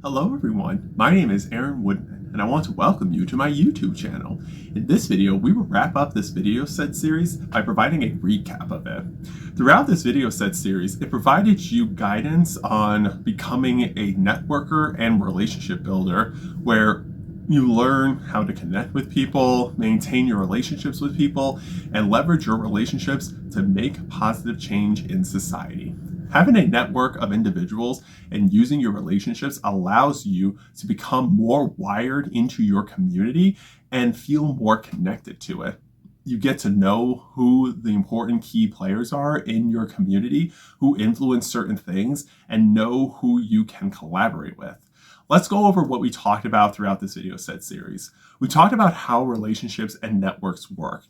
Hello everyone, my name is Aaron Woodman, and I want to welcome you to my YouTube channel. In this video, we will wrap up this video set series by providing a recap of it. Throughout this video set series, it provided you guidance on becoming a networker and relationship builder, where you learn how to connect with people, maintain your relationships with people, and leverage your relationships to make positive change in society. Having a network of individuals and using your relationships allows you to become more wired into your community and feel more connected to it. You get to know who the important key players are in your community, who influence certain things, and know who you can collaborate with. Let's go over what we talked about throughout this video set series. We talked about how relationships and networks work.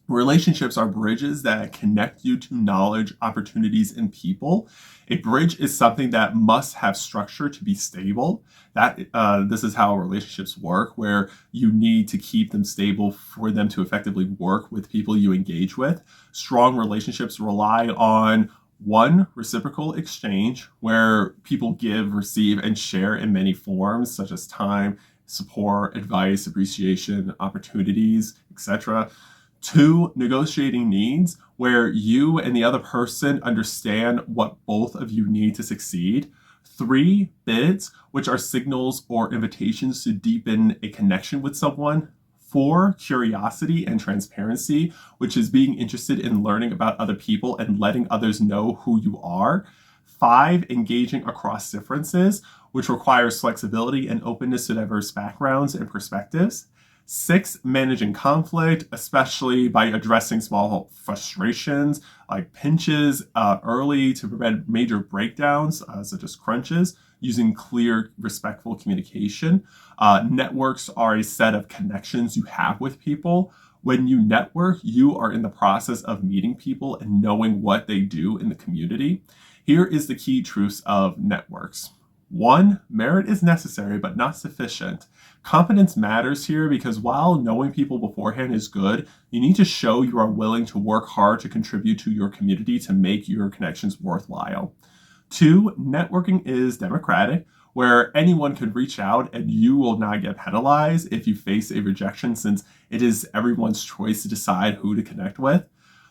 Relationships are bridges that connect you to knowledge, opportunities, and people. A bridge is something that must have structure to be stable. This is how relationships work, where you need to keep them stable for them to effectively work with people you engage with. Strong relationships rely on one, reciprocal exchange, where people give, receive, and share in many forms, such as time, support, advice, appreciation, opportunities, etc. Two, negotiating needs, where you and the other person understand what both of you need to succeed. Three, bids, which are signals or invitations to deepen a connection with someone. Four, curiosity and transparency, which is being interested in learning about other people and letting others know who you are. Five, engaging across differences, which requires flexibility and openness to diverse backgrounds and perspectives. Six, managing conflict, especially by addressing small frustrations like pinches early to prevent major breakdowns, such as crunches, using clear, respectful communication. Networks are a set of connections you have with people. When you network, you are in the process of meeting people and knowing what they do in the community. Here is the key truths of networks. One, merit is necessary but not sufficient. Competence matters here because while knowing people beforehand is good, you need to show you are willing to work hard to contribute to your community to make your connections worthwhile. Two, networking is democratic, where anyone can reach out and you will not get penalized if you face a rejection, since it is everyone's choice to decide who to connect with.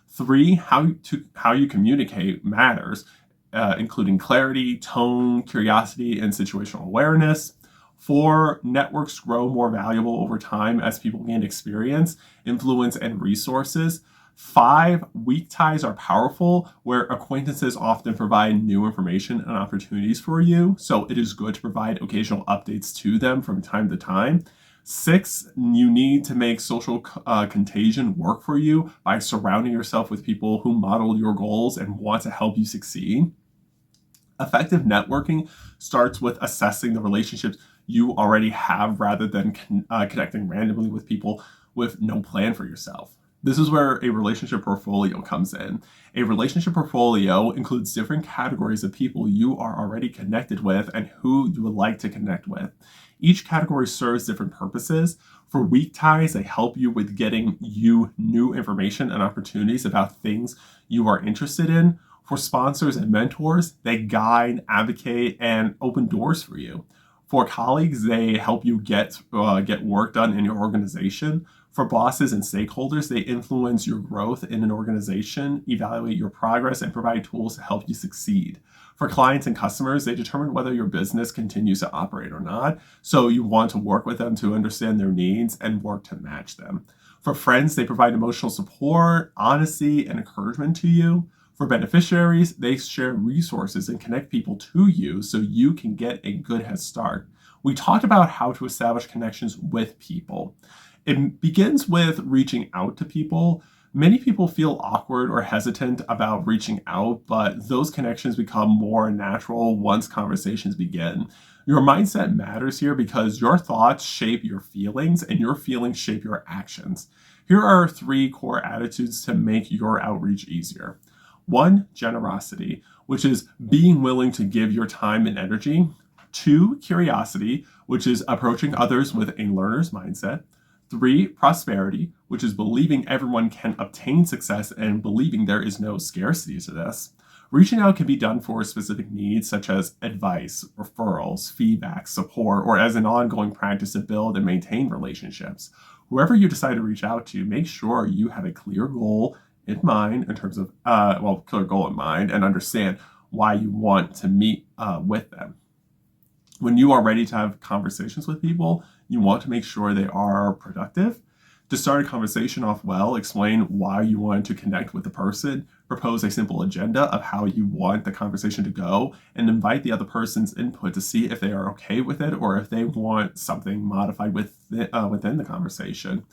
Three, how you communicate matters, including clarity, tone, curiosity, and situational awareness. Four, networks grow more valuable over time as people gain experience, influence, and resources. Five, weak ties are powerful, where acquaintances often provide new information and opportunities for you, so it is good to provide occasional updates to them from time to time. Six, you need to make social contagion work for you by surrounding yourself with people who model your goals and want to help you succeed. Effective networking starts with assessing the relationships you already have rather than connecting randomly with people with no plan for yourself. This is where a relationship portfolio comes in. A relationship portfolio includes different categories of people you are already connected with and who you would like to connect with. Each category serves different purposes. For weak ties, they help you with getting you new information and opportunities about things you are interested in. For sponsors and mentors, they guide, advocate, and open doors for you. For colleagues, they help you get work done in your organization. For bosses and stakeholders, they influence your growth in an organization, evaluate your progress, and provide tools to help you succeed. For clients and customers, they determine whether your business continues to operate or not, so you want to work with them to understand their needs and work to match them. For friends, they provide emotional support, honesty, and encouragement to you. For beneficiaries, they share resources and connect people to you so you can get a good head start. We talked about how to establish connections with people. It begins with reaching out to people. Many people feel awkward or hesitant about reaching out, but those connections become more natural once conversations begin. Your mindset matters here because your thoughts shape your feelings and your feelings shape your actions. Here are 3 core attitudes to make your outreach easier. 1, generosity, which is being willing to give your time and energy. 2, curiosity, which is approaching others with a learner's mindset. 3, prosperity, which is believing everyone can obtain success and believing there is no scarcity to this. Reaching out can be done for specific needs such as advice, referrals, feedback, support, or as an ongoing practice to build and maintain relationships. Whoever you decide to reach out to, make sure you have a clear goal in mind in terms of, clear goal in mind and understand why you want to meet with them. When you are ready to have conversations with people, you want to make sure they are productive. To start a conversation off well, explain why you want to connect with the person, propose a simple agenda of how you want the conversation to go, and invite the other person's input to see if they are okay with it or if they want something modified within the conversation.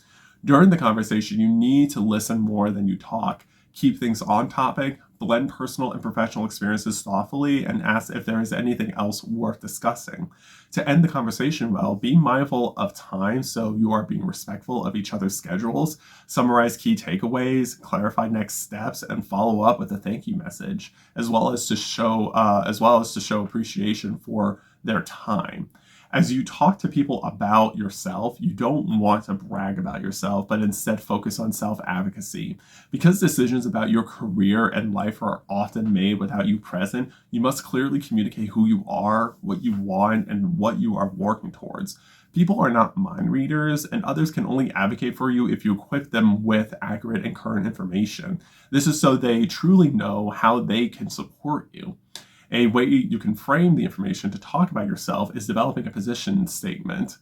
During the conversation, you need to listen more than you talk. Keep things on topic, blend personal and professional experiences thoughtfully, and ask if there is anything else worth discussing. To end the conversation well, be mindful of time so you are being respectful of each other's schedules. Summarize key takeaways, clarify next steps, and follow up with a thank you message, as well as to show appreciation for their time. As you talk to people about yourself, you don't want to brag about yourself, but instead focus on self-advocacy. Because decisions about your career and life are often made without you present, you must clearly communicate who you are, what you want, and what you are working towards. People are not mind readers, and others can only advocate for you if you equip them with accurate and current information. This is so they truly know how they can support you. A way you can frame the information to talk about yourself is developing a positioning statement,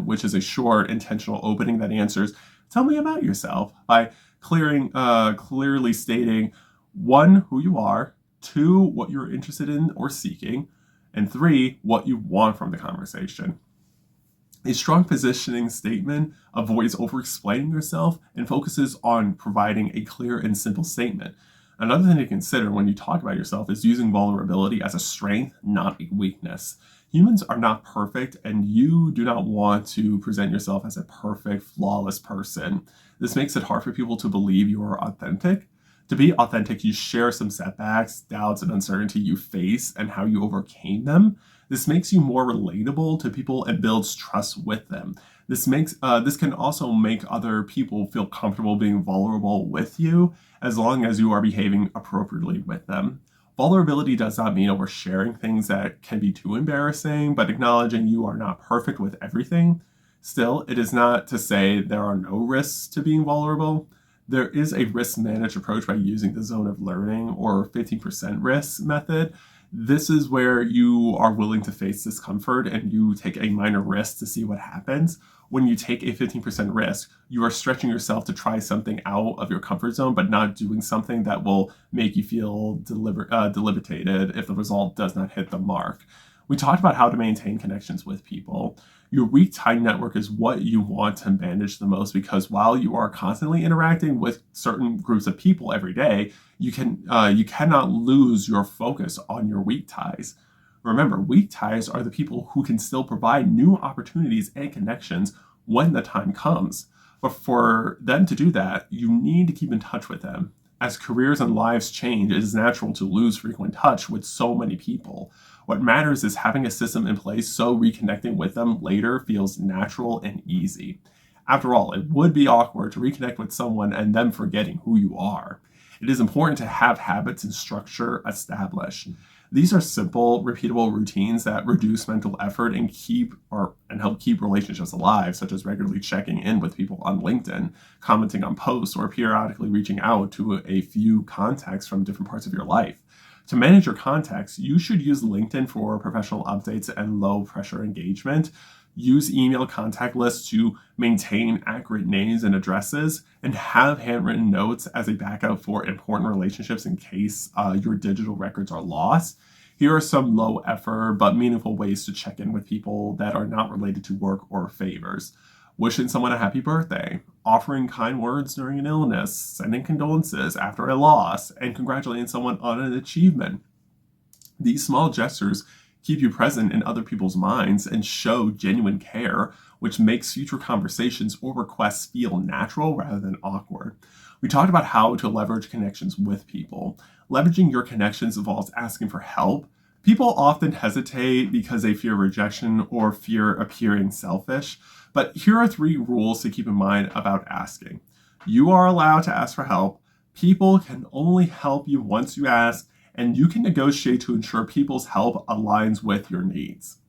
which is a short, intentional opening that answers, "Tell me about yourself," by clearly stating 1, who you are, 2, what you're interested in or seeking, and 3, what you want from the conversation. A strong positioning statement avoids over-explaining yourself and focuses on providing a clear and simple statement. Another thing to consider when you talk about yourself is using vulnerability as a strength, not a weakness. Humans are not perfect, and you do not want to present yourself as a perfect, flawless person. This makes it hard for people to believe you are authentic. To be authentic, you share some setbacks, doubts, and uncertainty you face and how you overcame them. This makes you more relatable to people and builds trust with them. This can also make other people feel comfortable being vulnerable with you, as long as you are behaving appropriately with them. Vulnerability does not mean oversharing things that can be too embarrassing, but acknowledging you are not perfect with everything. Still, it is not to say there are no risks to being vulnerable. There is a risk-managed approach by using the zone of learning or 15% risk method. This is where you are willing to face discomfort and you take a minor risk to see what happens. When you take a 15% risk, you are stretching yourself to try something out of your comfort zone, but not doing something that will make you feel debilitated if the result does not hit the mark. We talked about how to maintain connections with people. Your weak tie network is what you want to manage the most, because while you are constantly interacting with certain groups of people every day, you cannot lose your focus on your weak ties. Remember, weak ties are the people who can still provide new opportunities and connections when the time comes. But for them to do that, you need to keep in touch with them. As careers and lives change, it is natural to lose frequent touch with so many people. What matters is having a system in place so reconnecting with them later feels natural and easy. After all, it would be awkward to reconnect with someone and them forgetting who you are. It is important to have habits and structure established. These are simple, repeatable routines that reduce mental effort and help keep relationships alive, such as regularly checking in with people on LinkedIn, commenting on posts, or periodically reaching out to a few contacts from different parts of your life. To manage your contacts, you should use LinkedIn for professional updates and low-pressure engagement. Use email contact lists to maintain accurate names and addresses, and have handwritten notes as a backup for important relationships in case your digital records are lost. Here are some low effort but meaningful ways to check in with people that are not related to work or favors. Wishing someone a happy birthday, offering kind words during an illness, sending condolences after a loss, and congratulating someone on an achievement. These small gestures keep you present in other people's minds and show genuine care, which makes future conversations or requests feel natural rather than awkward. We talked about how to leverage connections with people. Leveraging your connections involves asking for help. People often hesitate because they fear rejection or fear appearing selfish, but here are 3 rules to keep in mind about asking. You are allowed to ask for help. People can only help you once you ask, and you can negotiate to ensure people's help aligns with your needs.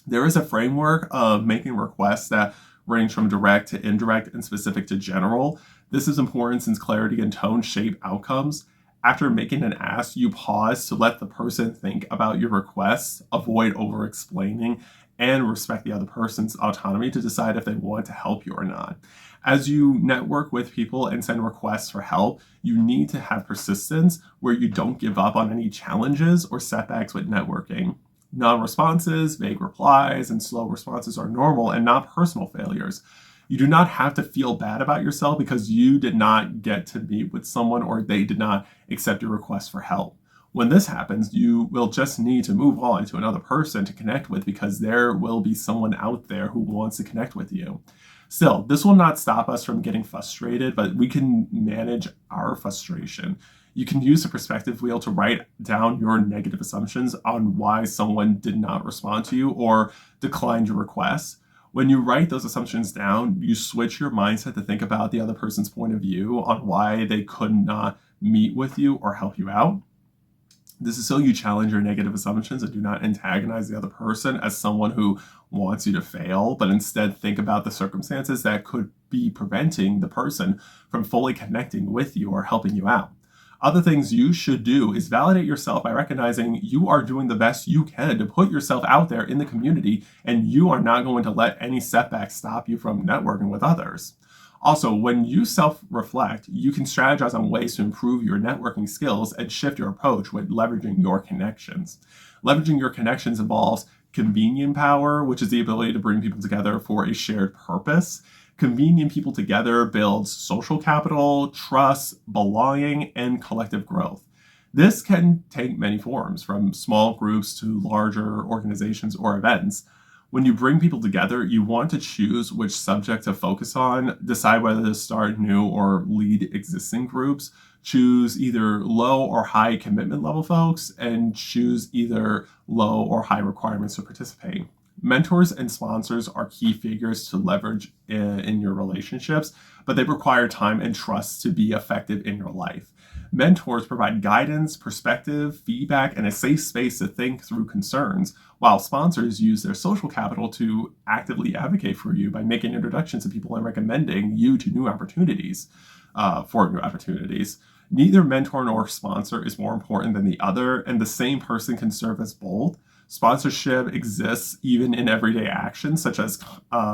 There is a framework of making requests that range from direct to indirect and specific to general. This is important since clarity and tone shape outcomes. After making an ask, you pause to let the person think about your requests, avoid over-explaining, and respect the other person's autonomy to decide if they want to help you or not. As you network with people and send requests for help, you need to have persistence where you don't give up on any challenges or setbacks with networking. Non-responses, vague replies, and slow responses are normal and not personal failures. You do not have to feel bad about yourself because you did not get to meet with someone or they did not accept your request for help. When this happens, you will just need to move on to another person to connect with because there will be someone out there who wants to connect with you. Still, this will not stop us from getting frustrated, but we can manage our frustration. You can use the perspective wheel to write down your negative assumptions on why someone did not respond to you or declined your request. When you write those assumptions down, you switch your mindset to think about the other person's point of view on why they could not meet with you or help you out. This is so you challenge your negative assumptions and do not antagonize the other person as someone who wants you to fail, but instead think about the circumstances that could be preventing the person from fully connecting with you or helping you out. Other things you should do is validate yourself by recognizing you are doing the best you can to put yourself out there in the community, and you are not going to let any setbacks stop you from networking with others. Also, when you self-reflect, you can strategize on ways to improve your networking skills and shift your approach with leveraging your connections. Leveraging your connections involves convenient power, which is the ability to bring people together for a shared purpose. Convening people together builds social capital, trust, belonging, and collective growth. This can take many forms, from small groups to larger organizations or events. When you bring people together, you want to choose which subject to focus on, decide whether to start new or lead existing groups, choose either low or high commitment level folks, and choose either low or high requirements to participate. Mentors and sponsors are key figures to leverage in your relationships, but they require time and trust to be effective in your life. Mentors provide guidance, perspective, feedback, and a safe space to think through concerns, while sponsors use their social capital to actively advocate for you by making introductions to people and recommending you to new opportunities, for new opportunities. Neither mentor nor sponsor is more important than the other, and the same person can serve as both. Sponsorship exists even in everyday actions, such as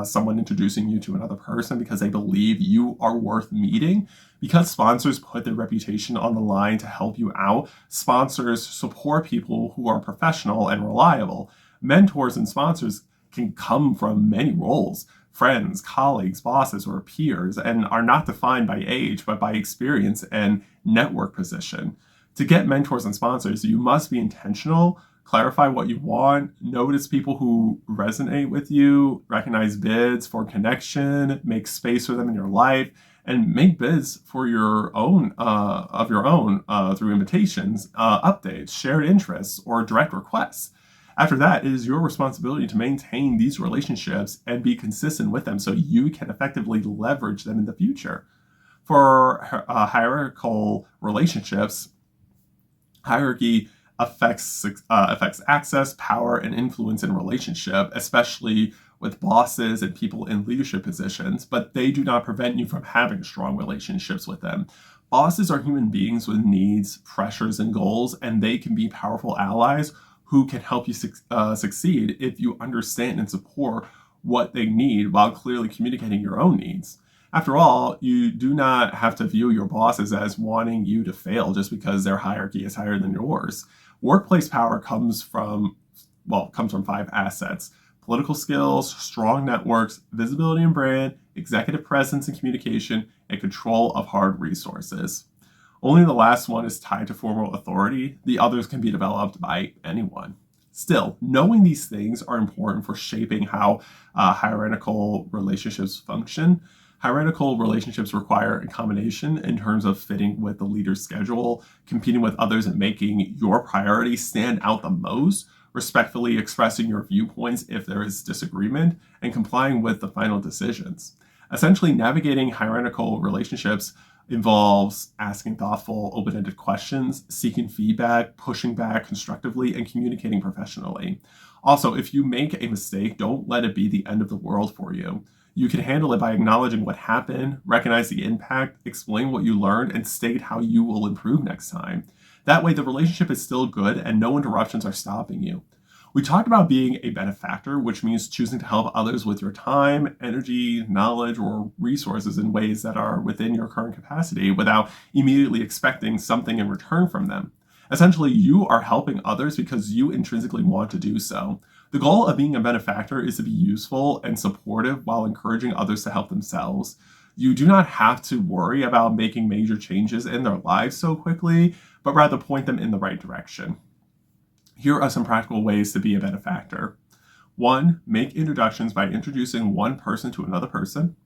someone introducing you to another person because they believe you are worth meeting. Because sponsors put their reputation on the line to help you out, sponsors support people who are professional and reliable. Mentors and sponsors can come from many roles: friends, colleagues, bosses, or peers, and are not defined by age, but by experience and network position. To get mentors and sponsors, you must be intentional. Clarify what you want, notice people who resonate with you, recognize bids for connection, make space for them in your life, and make bids for your own through invitations, updates, shared interests, or direct requests. After that, it is your responsibility to maintain these relationships and be consistent with them so you can effectively leverage them in the future. For hierarchical relationships, hierarchy affects access, power, and influence in relationship, especially with bosses and people in leadership positions, but they do not prevent you from having strong relationships with them. Bosses are human beings with needs, pressures, and goals, and they can be powerful allies who can help you succeed if you understand and support what they need while clearly communicating your own needs. After all, you do not have to view your bosses as wanting you to fail just because their hierarchy is higher than yours. Workplace power comes from 5 assets: political skills, strong networks, visibility and brand, executive presence and communication, and control of hard resources. Only the last one is tied to formal authority. The others can be developed by anyone. Still, knowing these things are important for shaping how hierarchical relationships function. Hierarchical relationships require a combination in terms of fitting with the leader's schedule, competing with others and making your priorities stand out the most, respectfully expressing your viewpoints if there is disagreement, and complying with the final decisions. Essentially, navigating hierarchical relationships involves asking thoughtful, open-ended questions, seeking feedback, pushing back constructively, and communicating professionally. Also, if you make a mistake, don't let it be the end of the world for you. You can handle it by acknowledging what happened, recognize the impact, explain what you learned, and state how you will improve next time. That way, the relationship is still good and no interruptions are stopping you. We talked about being a benefactor, which means choosing to help others with your time, energy, knowledge, or resources in ways that are within your current capacity without immediately expecting something in return from them. Essentially, you are helping others because you intrinsically want to do so. The goal of being a benefactor is to be useful and supportive while encouraging others to help themselves. You do not have to worry about making major changes in their lives so quickly, but rather point them in the right direction. Here are some practical ways to be a benefactor. 1. Make introductions by introducing one person to another person.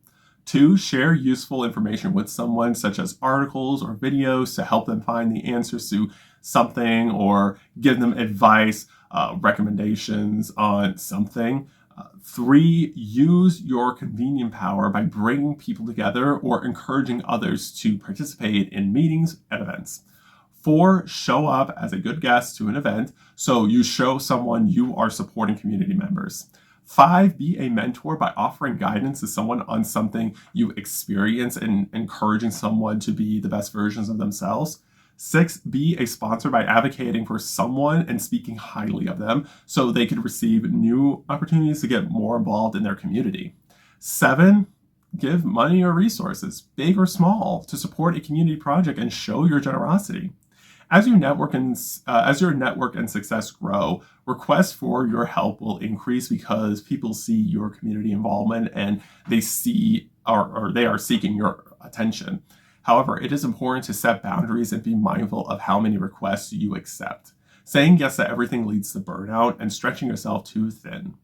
2. Share useful information with someone, such as articles or videos, to help them find the answers to something or give them advice, recommendations on something. 3. Use your convening power by bringing people together or encouraging others to participate in meetings and events. 4. Show up as a good guest to an event, so you show someone you are supporting community members. 5. Be a mentor by offering guidance to someone on something you experience and encouraging someone to be the best versions of themselves. 6. Be a sponsor by advocating for someone and speaking highly of them so they could receive new opportunities to get more involved in their community. 7. Give money or resources, big or small, to support a community project and show your generosity. As your network and success grow, requests for your help will increase because people see your community involvement and they see or they are seeking your attention. However, it is important to set boundaries and be mindful of how many requests you accept. Saying yes to everything leads to burnout and stretching yourself too thin.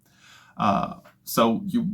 So you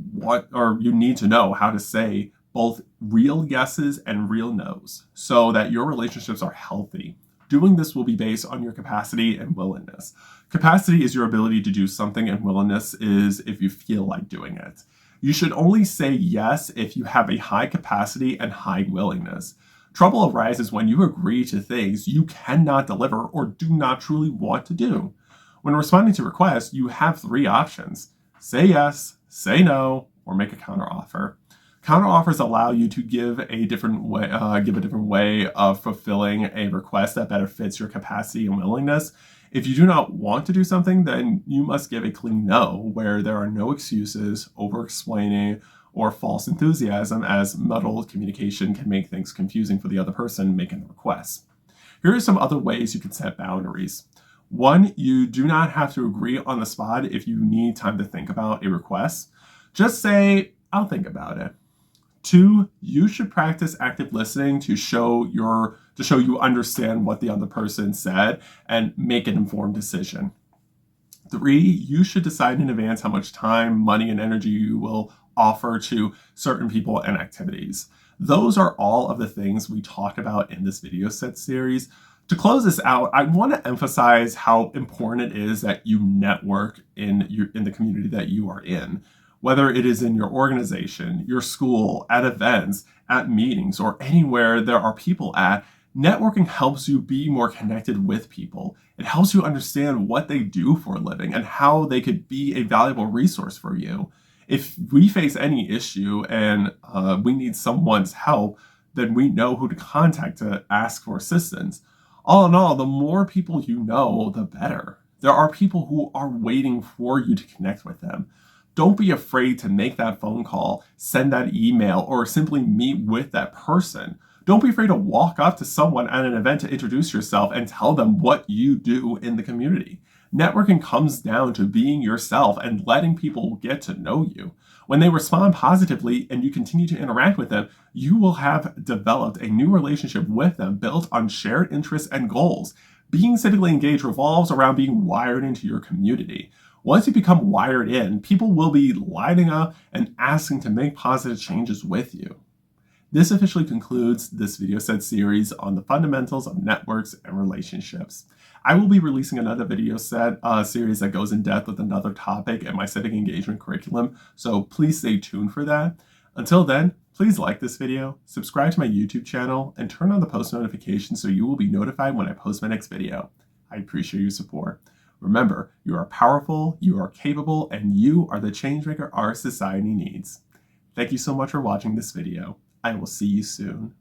need to know how to say both real yeses and real nos so that your relationships are healthy. Doing this will be based on your capacity and willingness. Capacity is your ability to do something, and willingness is if you feel like doing it. You should only say yes if you have a high capacity and high willingness. Trouble arises when you agree to things you cannot deliver or do not truly want to do. When responding to requests, you have 3 options: say yes, say no, or make a counteroffer. Counteroffers allow you to give a different way of fulfilling a request that better fits your capacity and willingness. If you do not want to do something, then you must give a clean no, where there are no excuses, over-explaining, or false enthusiasm, as muddled communication can make things confusing for the other person making the request. Here are some other ways you can set boundaries. 1. You do not have to agree on the spot if you need time to think about a request. Just say, "I'll think about it." 2. You should practice active listening to show you understand what the other person said and make an informed decision. 3. You should decide in advance how much time, money, and energy you will offer to certain people and activities. Those are all of the things we talk about in this video set series. To close this out, I want to emphasize how important it is that you network in the community that you are in. Whether it is in your organization, your school, at events, at meetings, or anywhere there are people at, networking helps you be more connected with people. It helps you understand what they do for a living and how they could be a valuable resource for you. If we face any issue and we need someone's help, then we know who to contact to ask for assistance. All in all, the more people you know, the better. There are people who are waiting for you to connect with them. Don't be afraid to make that phone call, send that email, or simply meet with that person. Don't be afraid to walk up to someone at an event to introduce yourself and tell them what you do in the community. Networking comes down to being yourself and letting people get to know you. When they respond positively and you continue to interact with them, you will have developed a new relationship with them built on shared interests and goals. Being civically engaged revolves around being wired into your community. Once you become wired in, people will be lining up and asking to make positive changes with you. This officially concludes this video set series on the fundamentals of networks and relationships. I will be releasing another video set series that goes in depth with another topic in my civic engagement curriculum, so please stay tuned for that. Until then, Please like this video, subscribe to my YouTube channel, and turn on the post notifications so you will be notified when I post my next video. I appreciate your support. Remember, you are powerful, you are capable, and you are the changemaker our society needs. Thank you so much for watching this video. I will see you soon.